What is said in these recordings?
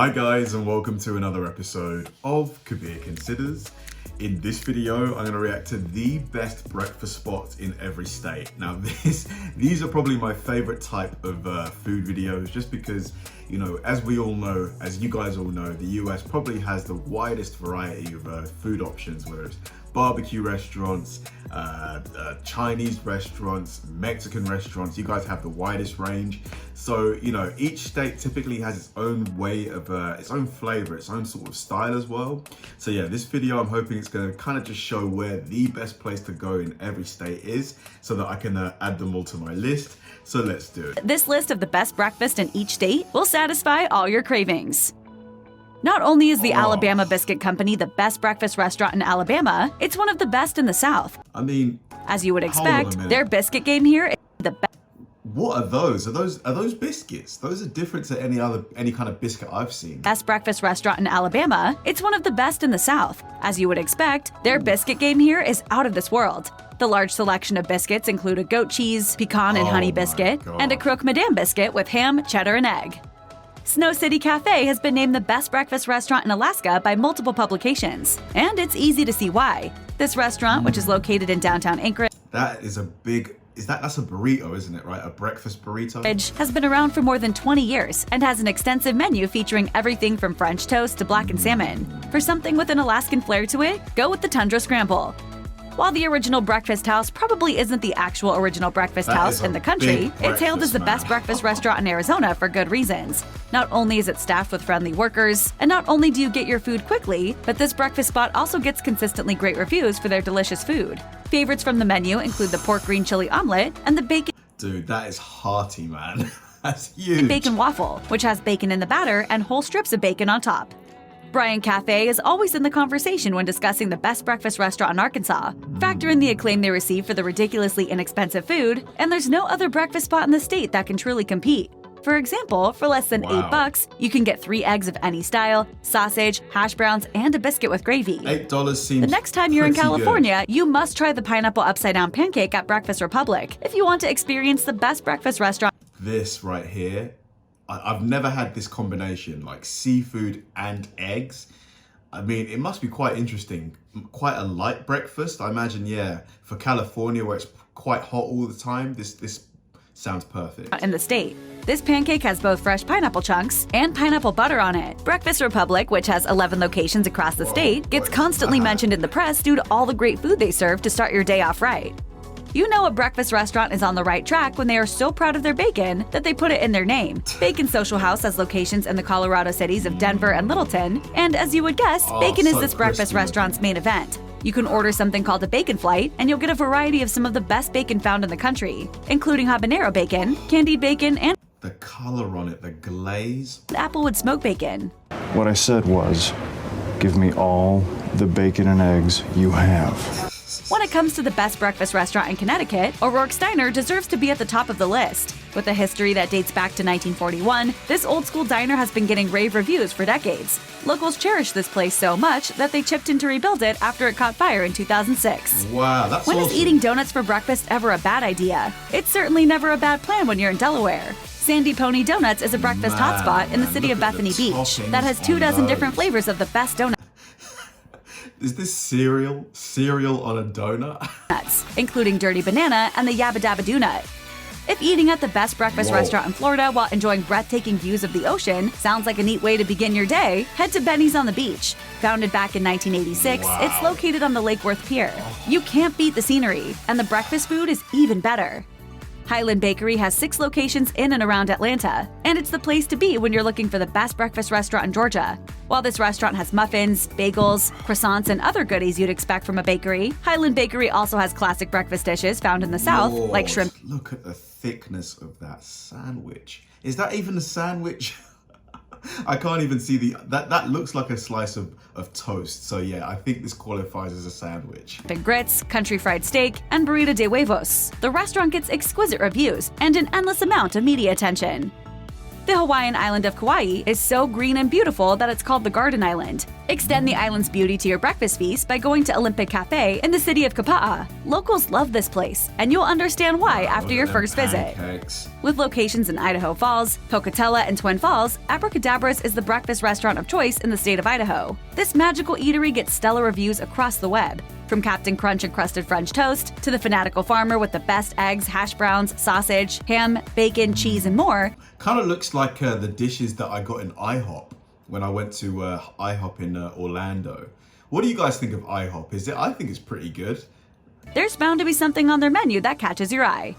Hi guys, and welcome to another episode of Kabir Considers. In this video, I'm going to react to the best breakfast spots in every state. Now these are probably my favorite type of food videos, just because, you know, as we all know, as you guys all know, the US probably has the widest variety of food options, whether it's barbecue restaurants, Chinese restaurants, Mexican restaurants. You guys have the widest range. So, you know, each state typically has its own way of, its own flavor, its own sort of style as well. So yeah, this video, I'm hoping it's going to kind of just show where the best place to go in every state is, so that I can add them all to my list. So let's do it. This list of the best breakfast in each state will satisfy all your cravings. Not only is the Alabama Biscuit Company the best breakfast restaurant in Alabama, it's one of the best in the South. I mean, as you would expect, their biscuit game here is the best. What are those? Are those biscuits? Those are different to any kind of biscuit I've seen. Best breakfast restaurant in Alabama, it's one of the best in the South. As you would expect, their biscuit game here is out of this world. The large selection of biscuits include a goat cheese, pecan and honey biscuit, and a croque madame biscuit with ham, cheddar, and egg. Snow City Cafe has been named the best breakfast restaurant in Alaska by multiple publications, and it's easy to see why. This restaurant, which is located in downtown Anchorage, That's a burrito, isn't it, right? A breakfast burrito? Has been around for more than 20 years and has an extensive menu featuring everything from French toast to blackened salmon. For something with an Alaskan flair to it, go with the Tundra Scramble. While the original breakfast house probably isn't the actual original breakfast house in the country, it's hailed as the best breakfast restaurant in Arizona for good reasons. Not only is it staffed with friendly workers, and not only do you get your food quickly, but this breakfast spot also gets consistently great reviews for their delicious food. Favorites from the menu include the pork green chili omelet and the bacon. Dude, that is hearty, man. That's huge. Bacon waffle, which has bacon in the batter and whole strips of bacon on top. Bryan Cafe is always in the conversation when discussing the best breakfast restaurant in Arkansas. Factor in the acclaim they receive for the ridiculously inexpensive food, and there's no other breakfast spot in the state that can truly compete. For example, for less than $8, you can get 3 eggs of any style, sausage, hash browns, and a biscuit with gravy. $8 seems The next time you're in pretty California, you must try the pineapple upside-down pancake at Breakfast Republic if you want to experience the best breakfast restaurant. This right here, I've never had this combination, like seafood and eggs. I mean, it must be quite interesting. Quite a light breakfast, I imagine. Yeah, for California where it's quite hot all the time, this sounds perfect. In the state. This pancake has both fresh pineapple chunks and pineapple butter on it. Breakfast Republic, which has 11 locations across the state, gets constantly mentioned in the press due to all the great food they serve to start your day off right. You know a breakfast restaurant is on the right track when they are so proud of their bacon that they put it in their name. Bacon Social House has locations in the Colorado cities of Denver and Littleton, and as you would guess, bacon is this breakfast restaurant's main event. You can order something called a bacon flight, and you'll get a variety of some of the best bacon found in the country, including habanero bacon, candied bacon, and the color on it, the glaze. Applewood smoked bacon. What I said was, give me all the bacon and eggs you have. When it comes to the best breakfast restaurant in Connecticut, O'Rourke's Diner deserves to be at the top of the list. With a history that dates back to 1941, this old-school diner has been getting rave reviews for decades. Locals cherish this place so much that they chipped in to rebuild it after it caught fire in 2006. Wow, that's When awesome. is eating donuts for breakfast ever a bad idea? It's certainly never a bad plan when you're in Delaware. Sandy Pony Donuts is a breakfast hotspot in the city of Bethany Beach that has 24 different flavors of the best donuts. Is this cereal on a donut? Including Dirty Banana and the Yabba Dabba Donut. If eating at the best breakfast restaurant in Florida while enjoying breathtaking views of the ocean sounds like a neat way to begin your day, head to Benny's on the Beach. Founded back in 1986, it's located on the Lake Worth Pier. You can't beat the scenery, and the breakfast food is even better. Highland Bakery has 6 locations in and around Atlanta, and it's the place to be when you're looking for the best breakfast restaurant in Georgia. While this restaurant has muffins, bagels, croissants, and other goodies you'd expect from a bakery, Highland Bakery also has classic breakfast dishes found in the South, like shrimp. Look at the thickness of that sandwich. Is that even a sandwich? I can't even see that looks like a slice of toast. So yeah, I think this qualifies as a sandwich. Big grits, country fried steak, and burrito de huevos. The restaurant gets exquisite reviews and an endless amount of media attention. The Hawaiian island of Kauai is so green and beautiful that it's called the Garden Island. Extend the island's beauty to your breakfast feast by going to Olympic Cafe in the city of Kapa'a. Locals love this place, and you'll understand why after your first visit. With locations in Idaho Falls, Pocatello, and Twin Falls, Abracadabra's is the breakfast restaurant of choice in the state of Idaho. This magical eatery gets stellar reviews across the web. From Captain Crunch encrusted French toast to the fanatical farmer with the best eggs, hash browns, sausage, ham, bacon, cheese, and more. Kind of looks like the dishes that I got in IHOP when I went to IHOP in Orlando. What do you guys think of IHOP? I think it's pretty good. There's bound to be something on their menu that catches your eye.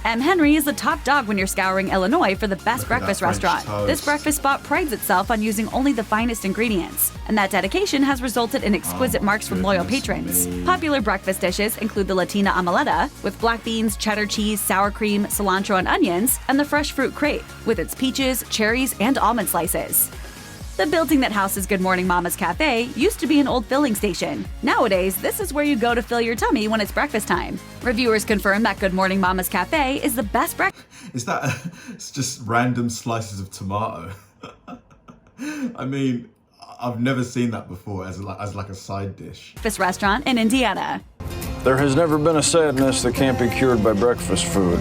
M. Henry is the top dog when you're scouring Illinois for the best breakfast restaurant. This breakfast spot prides itself on using only the finest ingredients, and that dedication has resulted in exquisite marks from loyal patrons. Popular breakfast dishes include the Latina omeletta, with black beans, cheddar cheese, sour cream, cilantro, and onions, and the fresh fruit crepe, with its peaches, cherries, and almond slices. The building that houses Good Morning Mama's Cafe used to be an old filling station. Nowadays, this is where you go to fill your tummy when it's breakfast time. Reviewers confirm that Good Morning Mama's Cafe is the best breakfast. It's just random slices of tomato. I mean, I've never seen that before as like a side dish. Breakfast restaurant in Indiana. There has never been a sadness that can't be cured by breakfast food.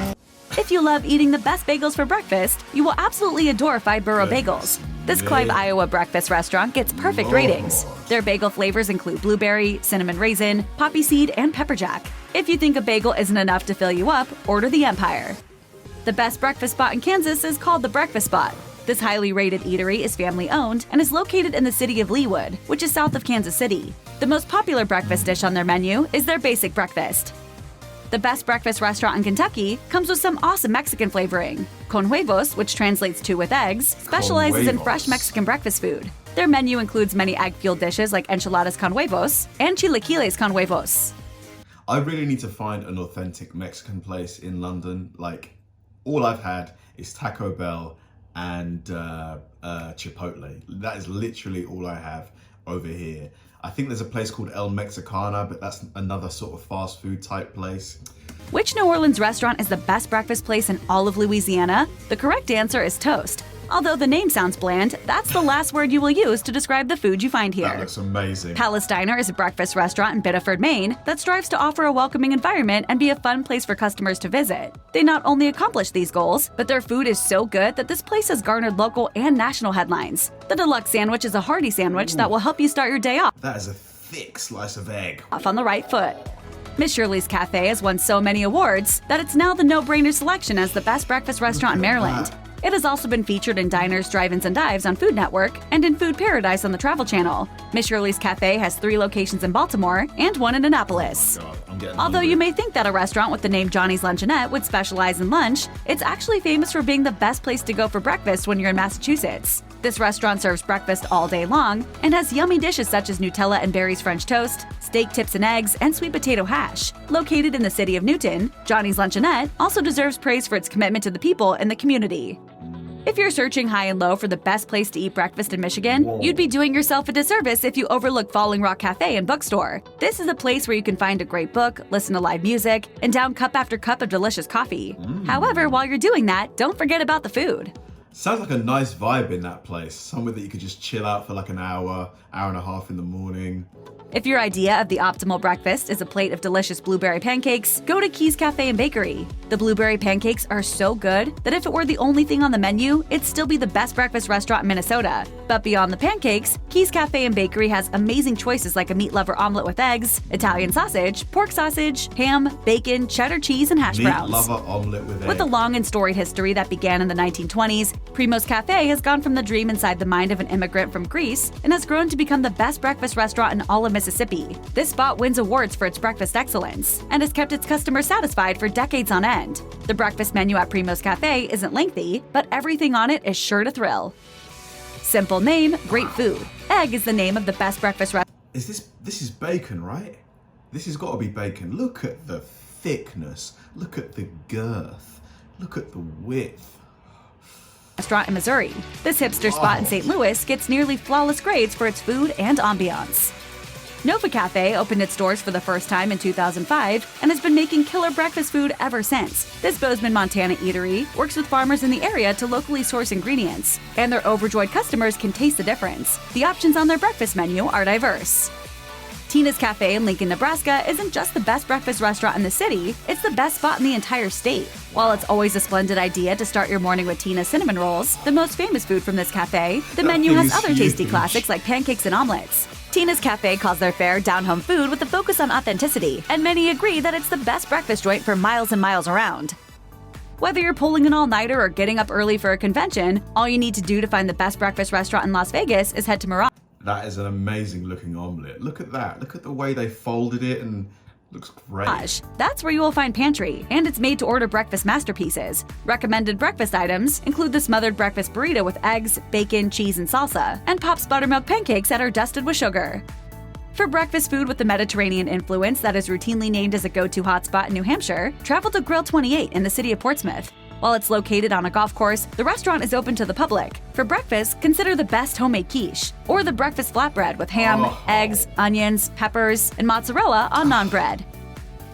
If you love eating the best bagels for breakfast, you will absolutely adore Five Borough Bagels. This Clive, Iowa breakfast restaurant gets perfect ratings. Their bagel flavors include blueberry, cinnamon raisin, poppy seed, and pepper jack. If you think a bagel isn't enough to fill you up, order the Empire. The best breakfast spot in Kansas is called the Breakfast Spot. This highly rated eatery is family-owned and is located in the city of Leawood, which is south of Kansas City. The most popular breakfast dish on their menu is their basic breakfast. The best breakfast restaurant in Kentucky comes with some awesome Mexican flavoring. Con Huevos, which translates to with eggs, specializes in fresh Mexican breakfast food. Their menu includes many egg-fueled dishes like enchiladas con huevos and chilaquiles con huevos. I really need to find an authentic Mexican place in London. Like, all I've had is Taco Bell and Chipotle. That is literally all I have over here. I think there's a place called El Mexicana, but that's another sort of fast food type place. Which New Orleans restaurant is the best breakfast place in all of Louisiana? The correct answer is Toast. Although the name sounds bland, that's the last word you will use to describe the food you find here. That looks amazing. Palace Diner is a breakfast restaurant in Biddeford, Maine that strives to offer a welcoming environment and be a fun place for customers to visit. They not only accomplish these goals, but their food is so good that this place has garnered local and national headlines. The deluxe sandwich is a hearty sandwich that will help you start your day off That is a thick slice of egg. on the right foot. Miss Shirley's Cafe has won so many awards that it's now the no-brainer selection as the best breakfast restaurant in Maryland. It has also been featured in Diners, Drive-Ins, and Dives on Food Network and in Food Paradise on the Travel Channel. Miss Shirley's Cafe has 3 locations in Baltimore and 1 in Annapolis. Although you may think that a restaurant with the name Johnny's Luncheonette would specialize in lunch, it's actually famous for being the best place to go for breakfast when you're in Massachusetts. This restaurant serves breakfast all day long and has yummy dishes such as Nutella and berries French toast, steak tips and eggs, and sweet potato hash. Located in the city of Newton, Johnny's Luncheonette also deserves praise for its commitment to the people in the community. If you're searching high and low for the best place to eat breakfast in Michigan, you'd be doing yourself a disservice if you overlook Falling Rock Cafe and Bookstore. This is a place where you can find a great book, listen to live music, and down cup after cup of delicious coffee. However, while you're doing that, don't forget about the food. Sounds like a nice vibe in that place. Somewhere that you could just chill out for like an hour, hour and a half in the morning. If your idea of the optimal breakfast is a plate of delicious blueberry pancakes, go to Keys Cafe and Bakery. The blueberry pancakes are so good that if it were the only thing on the menu, it'd still be the best breakfast restaurant in Minnesota. But beyond the pancakes, Keys Cafe and Bakery has amazing choices like a meat lover omelet with eggs, Italian sausage, pork sausage, ham, bacon, cheddar cheese, and hash browns. Meat lover omelet with eggs. With a long and storied history that began in the 1920s, Primo's Cafe has gone from the dream inside the mind of an immigrant from Greece and has grown to become the best breakfast restaurant in all of Mississippi. This spot wins awards for its breakfast excellence and has kept its customers satisfied for decades on end. The breakfast menu at Primo's Cafe isn't lengthy, but everything on it is sure to thrill. Simple name, great food. Egg is the name of the best breakfast restaurant. This is bacon, right? This has got to be bacon. Look at the thickness. Look at the girth. Look at the width. Restaurant in Missouri. This hipster spot in St. Louis gets nearly flawless grades for its food and ambiance. Nova Cafe opened its doors for the first time in 2005 and has been making killer breakfast food ever since. This Bozeman, Montana eatery works with farmers in the area to locally source ingredients, and their overjoyed customers can taste the difference. The options on their breakfast menu are diverse. Tina's Cafe in Lincoln, Nebraska isn't just the best breakfast restaurant in the city, it's the best spot in the entire state. While it's always a splendid idea to start your morning with Tina's cinnamon rolls, the most famous food from this cafe, the menu has other tasty classics like pancakes and omelets. Tina's Cafe calls their fare down-home food with a focus on authenticity, and many agree that it's the best breakfast joint for miles and miles around. Whether you're pulling an all-nighter or getting up early for a convention, all you need to do to find the best breakfast restaurant in Las Vegas is head to Mirage. That is an amazing looking omelette. Look at that. Look at the way they folded it and looks great. That's where you will find Pantry, and it's made to order breakfast masterpieces. Recommended breakfast items include the smothered breakfast burrito with eggs, bacon, cheese, and salsa, and Pop's buttermilk pancakes that are dusted with sugar. For breakfast food with the Mediterranean influence that is routinely named as a go-to hotspot in New Hampshire, travel to Grill 28 in the city of Portsmouth. While it's located on a golf course, the restaurant is open to the public. For breakfast, consider the best homemade quiche, or the breakfast flatbread with ham, eggs, onions, peppers, and mozzarella on naan bread.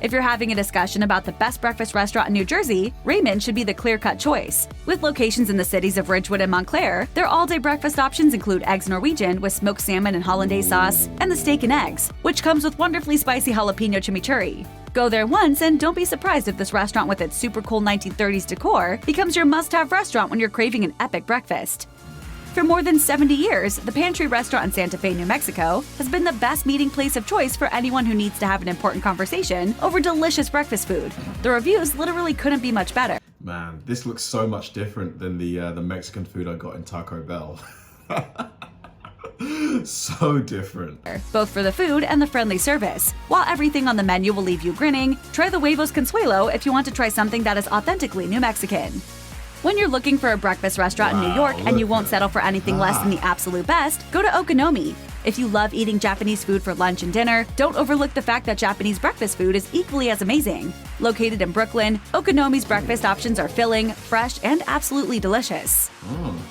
If you're having a discussion about the best breakfast restaurant in New Jersey, Raymond should be the clear-cut choice. With locations in the cities of Ridgewood and Montclair, their all-day breakfast options include eggs Norwegian with smoked salmon and hollandaise sauce, and the steak and eggs, which comes with wonderfully spicy jalapeno chimichurri. Go there once and don't be surprised if this restaurant with its super cool 1930s decor becomes your must-have restaurant when you're craving an epic breakfast. For more than 70 years, the Pantry restaurant in Santa Fe, New Mexico has been the best meeting place of choice for anyone who needs to have an important conversation over delicious breakfast food. The reviews literally couldn't be much better. Man, this looks so much different than the Mexican food I got in Taco Bell. So different. Both for the food and the friendly service. While everything on the menu will leave you grinning, try the Huevos Consuelo if you want to try something that is authentically New Mexican. When you're looking for a breakfast restaurant in New York and you won't settle for anything less than the absolute best, go to Okonomi. If you love eating Japanese food for lunch and dinner, don't overlook the fact that Japanese breakfast food is equally as amazing. Located in Brooklyn, Okonomi's breakfast options are filling, fresh, and absolutely delicious.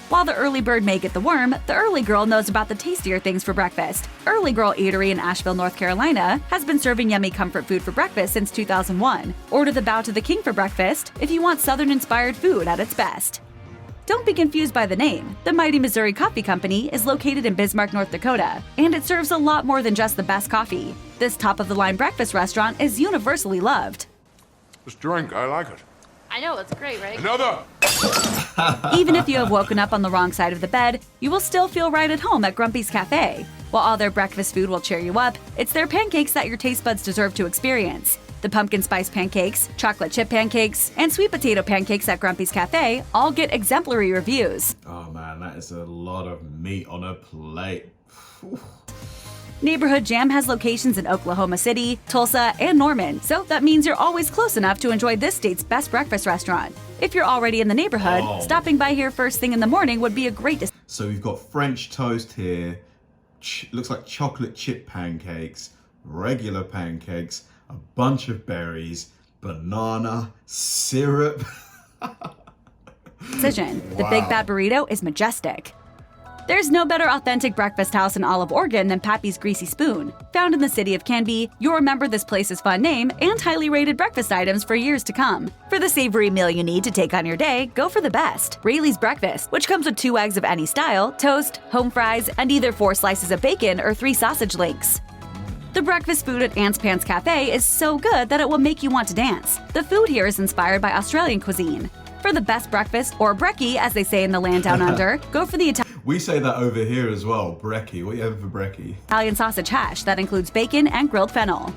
While the early bird may get the worm, the early girl knows about the tastier things for breakfast. Early Girl Eatery in Asheville, North Carolina, has been serving yummy comfort food for breakfast since 2001. Order the Bow to the King for breakfast if you want Southern-inspired food at its best. Don't be confused by the name. The Mighty Missouri Coffee Company is located in Bismarck, North Dakota, and it serves a lot more than just the best coffee. This top-of-the-line breakfast restaurant is universally loved. This drink, I like it. I know, it's great, right? Another! Even if you have woken up on the wrong side of the bed, you will still feel right at home at Grumpy's Cafe. While all their breakfast food will cheer you up, it's their pancakes that your taste buds deserve to experience. The pumpkin spice pancakes, chocolate chip pancakes, and sweet potato pancakes at Grumpy's Cafe all get exemplary reviews. Oh man, that is a lot of meat on a plate. Neighborhood Jam has locations in Oklahoma City, Tulsa, and Norman, so that means you're always close enough to enjoy this state's best breakfast restaurant. If you're already in the neighborhood, stopping by here first thing in the morning would be a great decision. So we've got French toast here, looks like chocolate chip pancakes, regular pancakes, a bunch of berries, banana, syrup. The Big Bad Burrito is majestic. There's no better authentic breakfast house in all of Oregon than Pappy's Greasy Spoon. Found in the city of Canby, you'll remember this place's fun name and highly rated breakfast items for years to come. For the savory meal you need to take on your day, go for the best. Rayleigh's Breakfast, which comes with 2 eggs of any style, toast, home fries, and either 4 slices of bacon or 3 sausage links. The breakfast food at Aunt's Pants Cafe is so good that it will make you want to dance. The food here is inspired by Australian cuisine. For the best breakfast, or brekkie as they say in the land down under, go for the We say that over here as well, brekkie. What are you having for brekkie? Italian sausage hash that includes bacon and grilled fennel.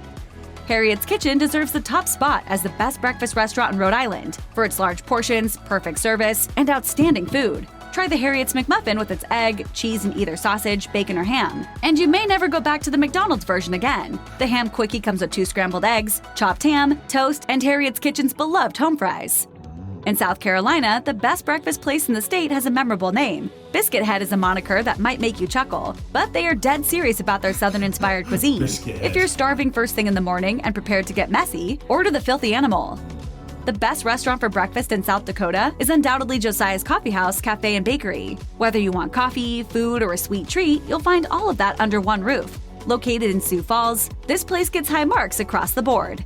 Harriet's Kitchen deserves the top spot as the best breakfast restaurant in Rhode Island for its large portions, perfect service, and outstanding food. Try the Harriet's McMuffin with its egg, cheese, and either sausage, bacon, or ham. And you may never go back to the McDonald's version again. The ham quickie comes with 2 scrambled eggs, chopped ham, toast, and Harriet's Kitchen's beloved home fries. In South Carolina, the best breakfast place in the state has a memorable name. Biscuit Head is a moniker that might make you chuckle, but they are dead serious about their Southern-inspired cuisine. If you're starving first thing in the morning and prepared to get messy, order the Filthy Animal. The best restaurant for breakfast in South Dakota is undoubtedly Josiah's Coffee House, Cafe, and Bakery. Whether you want coffee, food, or a sweet treat, you'll find all of that under one roof. Located in Sioux Falls, this place gets high marks across the board.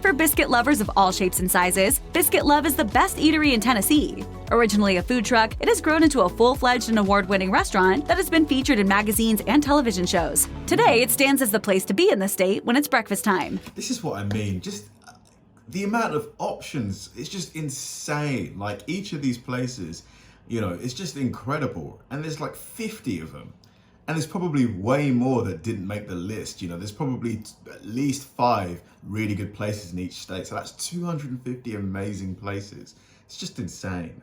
For biscuit lovers of all shapes and sizes, Biscuit Love is the best eatery in Tennessee. Originally a food truck, it has grown into a full-fledged and award-winning restaurant that has been featured in magazines and television shows. Today, it stands as the place to be in the state when it's breakfast time. This is what I mean. Just the amount of options, it's just insane. Like each of these places, you know, it's just incredible. And there's like 50 of them. And there's probably way more that didn't make the list. You know, there's probably at least 5 really good places in each state. So that's 250 amazing places. It's just insane.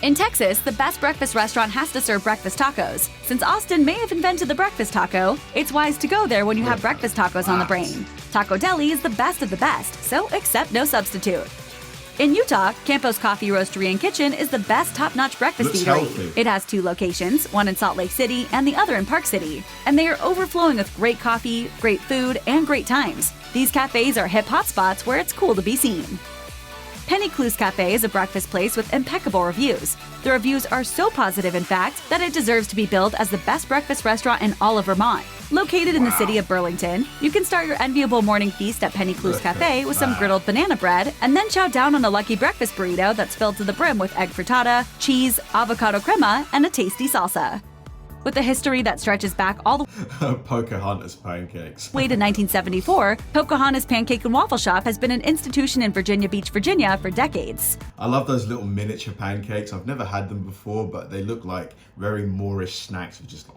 In Texas, the best breakfast restaurant has to serve breakfast tacos. Since Austin may have invented the breakfast taco, it's wise to go there when you have breakfast tacos on the brain. Taco Deli is the best of the best, so accept no substitute. In Utah, Campos Coffee Roastery and Kitchen is the best top-notch breakfast Looks eatery. healthy. It has 2 locations, one in Salt Lake City and the other in Park City, and they are overflowing with great coffee, great food, and great times. These cafes are hip hotspots where it's cool to be seen. Penny Clues Cafe is a breakfast place with impeccable reviews. The reviews are so positive, in fact, that it deserves to be billed as the best breakfast restaurant in all of Vermont. Located in the city of Burlington, you can start your enviable morning feast at Penny Clues Cafe with some griddled banana bread, and then chow down on a lucky breakfast burrito that's filled to the brim with egg frittata, cheese, avocado crema, and a tasty salsa. With a history that stretches back all the Pocahontas pancakes. way to 1974, Pocahontas Pancake and Waffle Shop has been an institution in Virginia Beach, Virginia for decades. I love those little miniature pancakes. I've never had them before, but they look like very Moorish snacks with just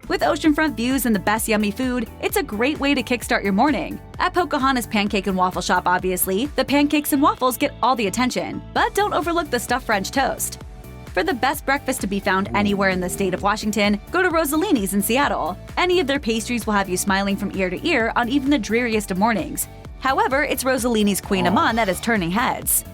With oceanfront views and the best yummy food, it's a great way to kickstart your morning. At Pocahontas Pancake and Waffle Shop, obviously, the pancakes and waffles get all the attention, but don't overlook the stuffed French toast. For the best breakfast to be found anywhere in the state of Washington, go to Rosalini's in Seattle. Any of their pastries will have you smiling from ear to ear on even the dreariest of mornings. However, it's Rosalini's Queen Amman that is turning heads.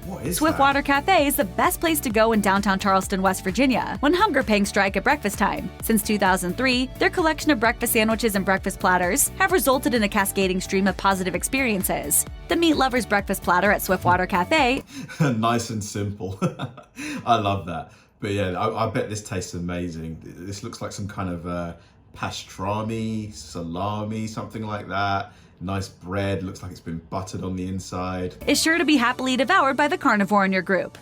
What is Swiftwater Cafe is the best place to go in downtown Charleston, West Virginia, when hunger pangs strike at breakfast time. Since 2003, their collection of breakfast sandwiches and breakfast platters have resulted in a cascading stream of positive experiences. The Meat Lover's Breakfast Platter at Swiftwater Cafe Nice and simple. I love that. But yeah, I bet this tastes amazing. This looks like some kind of pastrami, salami, something like that. Nice bread, looks like it's been buttered on the inside. is sure to be happily devoured by the carnivore in your group.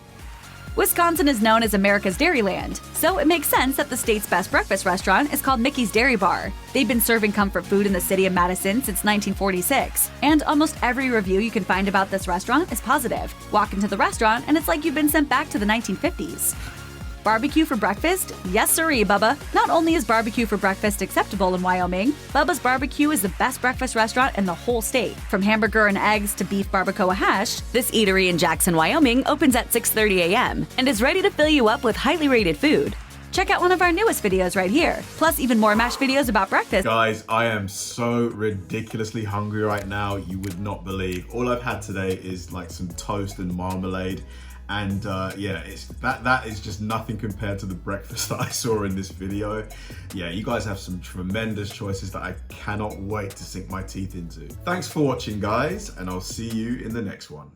Wisconsin is known as America's Dairyland, so it makes sense that the state's best breakfast restaurant is called Mickey's Dairy Bar. They've been serving comfort food in the city of Madison since 1946, and almost every review you can find about this restaurant is positive. Walk into the restaurant and it's like you've been sent back to the 1950s. Barbecue for breakfast? Yes sirree, Bubba. Not only is barbecue for breakfast acceptable in Wyoming, Bubba's Barbecue is the best breakfast restaurant in the whole state. From hamburger and eggs to beef barbacoa hash, this eatery in Jackson, Wyoming opens at 6:30 a.m. and is ready to fill you up with highly rated food. Check out one of our newest videos right here, plus even more MASH videos about breakfast. Guys, I am so ridiculously hungry right now, you would not believe. All I've had today is like some toast and marmalade. And yeah, that is just nothing compared to the breakfast that I saw in this video. Yeah, you guys have some tremendous choices that I cannot wait to sink my teeth into. Thanks for watching, guys, and I'll see you in the next one.